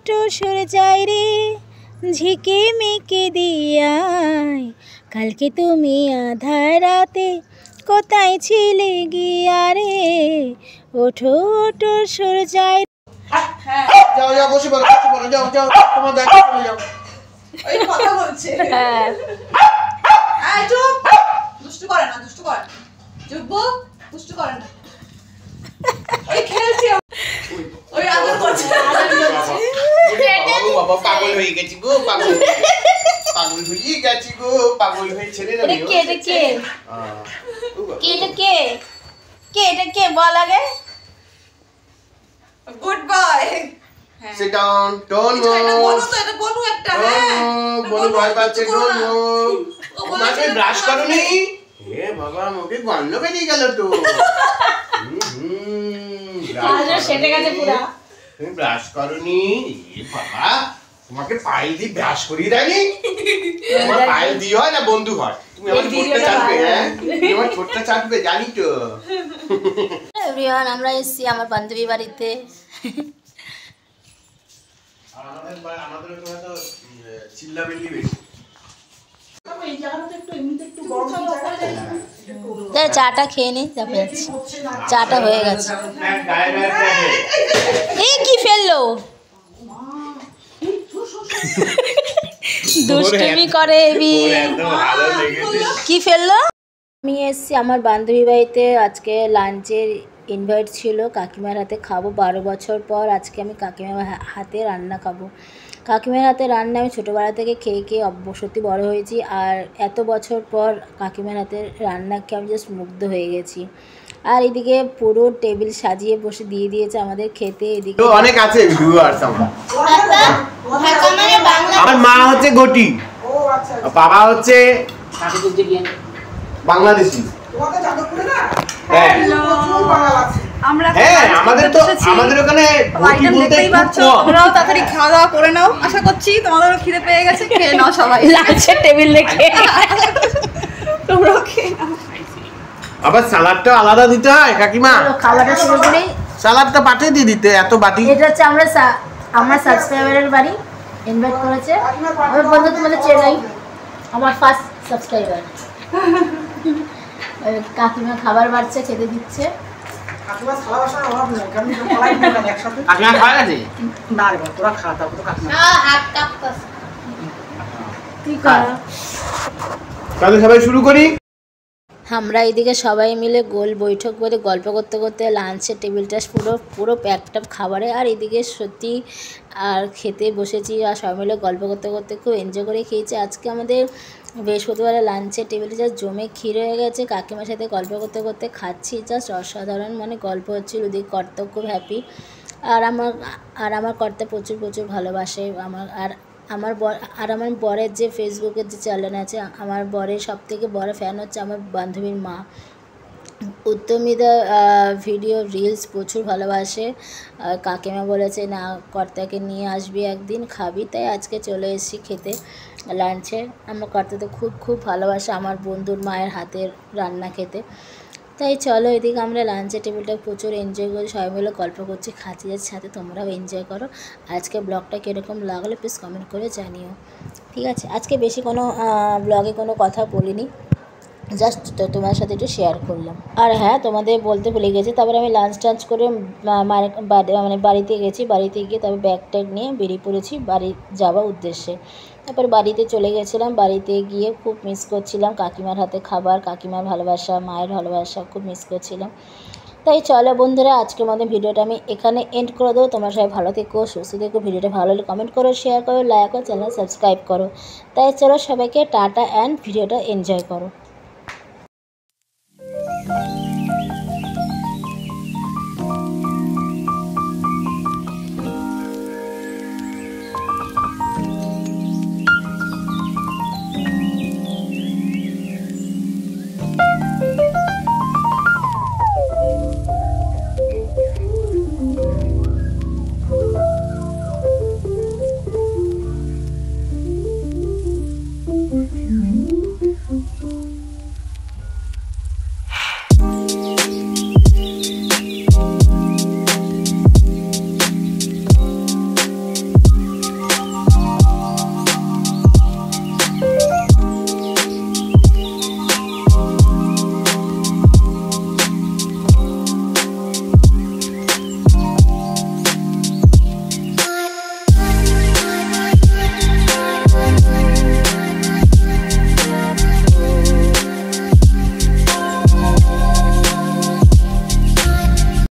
ওঠো সূর্যায় রে ঝিকিমিকি দিয়ায়, কালকে তুমি আধার রাতে কোথায় ছিলে গিয়া রে, ওঠো ওঠো সূর্যায়। যাও যাও বসে পড়ো যাও যাও তোমার দেখা চলে যাও। ওই কথা বলছে। হ্যাঁ এই চুপ, দুষ্টু করে না চুপ দুষ্টু করে না। ওই খেলছে ওই আদর করছে বাবা পাগল হয়ে গেছি গো, পাগল হয়ে গেছি গো, পাগল হয়ে ছেড়ে দাও। কে বল আগে। Good boy. Sit down, don't move. এটা বলো তো, এটা বলো একটা। হ্যাঁ বলো ভয় পাচ্ছে, ডোন্ট মুভ। তোমাকে ব্রাশ করনি? এ বাবা মুখে গন্ধ বেরিয়ে গেল তো। আজ সেটে গেছে পুরো। তুমি ব্রাশ করনি? এ বাবা তোমাকে পাইল দিয়ে ব্রাশ করিয়ে দেয়নি? তোমার পাইল দিয়ে হয় না বন্ধু হয়? তুমি আমার ছোটটা চাটবে, হ্যাঁ তুমি আমার ছোটটা চাটবে জানি তো। এভরিওয়ান, আমরা এসেছি আমার বান্ধবী বাড়িতে। আমাদের ওখানে তো চিল্লামিল্লি বেশি। চাটা খেয়ে নি, তারপরে চাটা হয়ে গেছে। এই কি ফেললো, দুষ্টুমি করে কি ফেললো। আমি এসেছি আমার বান্ধবী বাড়িতে, আজকে লাঞ্চের ইনভাইট ছিল, কাকিমার হাতে খাবো। 12 বছর পর আজকে আমি কাকিমার হাতে রান্না খাবো। কাকিমার হাতে রান্না আমি ছোটোবেলা থেকে খেয়ে খেয়ে সত্যি বড় হয়েছি, আর এত বছর পর কাকিমার হাতে রান্না খেয়ে আমি জাস্ট মুগ্ধ হয়ে গেছি। আর এদিকে পুরো টেবিল সাজিয়ে বসে দিয়ে দিয়েছে আমাদের খেতে। এদিকে অনেক আছে ভিউয়ার্স। আমার মা হচ্ছে গটি, বাবা হচ্ছে বাংলাদেশি। আমাদের ওখানে তোমরাও তাড়াতাড়ি খাওয়া দাওয়া করে নাও, আশা করছি তোমাদেরও খিদে পেয়ে গেছে, খেয়ে নাও সবাই লাঞ্চের টেবিল রেখে। তোমরাও খেয়ে নাও। আবার সালাদটা আলাদা দিতে হয় কাকিমা? খাওয়াটা শুরু করি, সালাদটা পাঠিয়ে দিয়ে দিতে এত বাটি। এটা হচ্ছে আমরা সাবস্ক্রাইবারের বাড়ি, ইনভাইট করেছে আমার বন্ধু, তোমাদের চেনাই, আমার ফার্স্ট সাবস্ক্রাইবার। কাকিমা খাবার বাড়ছে, খেতে দিচ্ছে। সবাই শুরু করি। আমরা এদিকে সবাই মিলে গোল বৈঠক করে গল্প করতে করতে লাঞ্চের টেবিলটা পুরো প্যাকটাপ খাবারে, আর এদিকে সত্যি আর খেতে বসেছি, আর সবাই মিলে গল্প করতে করতে খুব এনজয় করে খেয়েছি। আজকে আমাদের বৃহস্পতিবারে লাঞ্চের টেবিলটা জাস্ট জমে ক্ষীর হয়ে গেছে। কাকিমার সাথে গল্প করতে করতে খাচ্ছি, জাস্ট অসাধারণ মানে গল্প হচ্ছিল। ওদিকে কর্তা খুব হ্যাপি, আর আমার কর্তা প্রচুর ভালোবাসে আমার আমার বরের যে ফেসবুকের যে চ্যানেল আছে, আমার বরের সবথেকে বড় ফ্যান হচ্ছে আমার বান্ধবীর মা। উত্তমিদা ভিডিও রিলস প্রচুর ভালোবাসে। কাকিমা বলেছে না কর্তাকে নিয়ে আসবি একদিন, খাবি, তাই আজকে চলে এসেছি খেতে লাঞ্চে। আমার কর্তা তো খুব ভালোবাসে আমার বন্ধুর মায়ের হাতের রান্না খেতে। তাই চলো এদিকে আমরা লাঞ্চের টেবিলটা প্রচুর এনজয় করি, সবাই মিলে গল্প করছি, খাচ্ছি, যাচ্ছে সাথে তোমরাও এনজয় করো। আজকে ব্লগটা কীরকম লাগলো প্লিজ কমেন্ট করে জানিও, ঠিক আছে? আজকে বেশি কোনো ব্লগে কোনো কথা বলিনি, জাস্ট তোমার সাথে একটু শেয়ার করলাম। আর হ্যাঁ, তোমাদের বলতে ভুলে গেছি, তারপরে আমি লাঞ্চ টাঞ্চ করে মানে বাড়িতে গেছি। বাড়িতে গিয়ে তারপর ব্যাগ ট্যাগ নিয়ে বেরিয়ে পড়েছি বাড়ি যাওয়ার উদ্দেশ্যে। তারপর বাড়িতে চলে গেছিলাম। বাড়িতে গিয়ে খুব মিস করছিলাম কাকিমার হাতে খাবার, কাকিমার ভালোবাসা, মায়ের ভালোবাসা খুব মিস করছিলাম। তাই চলো বন্ধুরা, আজকের মতো ভিডিওটা আমি এখানে এন্ড করে দেবো। তোমরা সবাই ভালো থেকো, সুস্থ থেকো। ভিডিওটা ভালো হলে কমেন্ট করো, শেয়ার করো, লাইক করো, চ্যানেল সাবস্ক্রাইব করো। তাই চলো সবাইকে টাটা অ্যান্ড ভিডিওটা এনজয় করো।